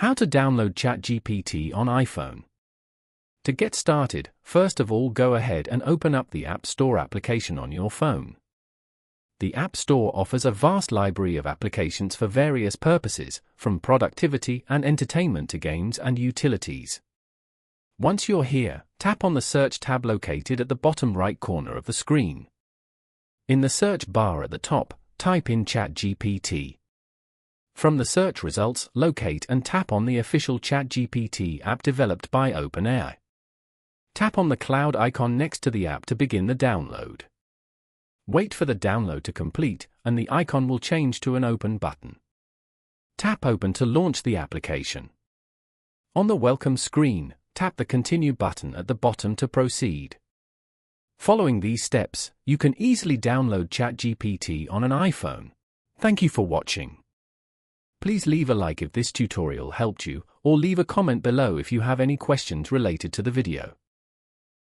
How to download ChatGPT on iPhone. To get started, first of all go ahead and open up the App Store application on your phone. The App Store offers a vast library of applications for various purposes, from productivity and entertainment to games and utilities. Once you're here, tap on the Search tab located at the bottom right corner of the screen. In the search bar at the top, type in ChatGPT. From the search results, locate and tap on the official ChatGPT app developed by OpenAI. Tap on the cloud icon next to the app to begin the download. Wait for the download to complete, and the icon will change to an Open button. Tap Open to launch the application. On the Welcome screen, tap the Continue button at the bottom to proceed. Following these steps, you can easily download ChatGPT on an iPhone. Thank you for watching. Please leave a like if this tutorial helped you, or leave a comment below if you have any questions related to the video.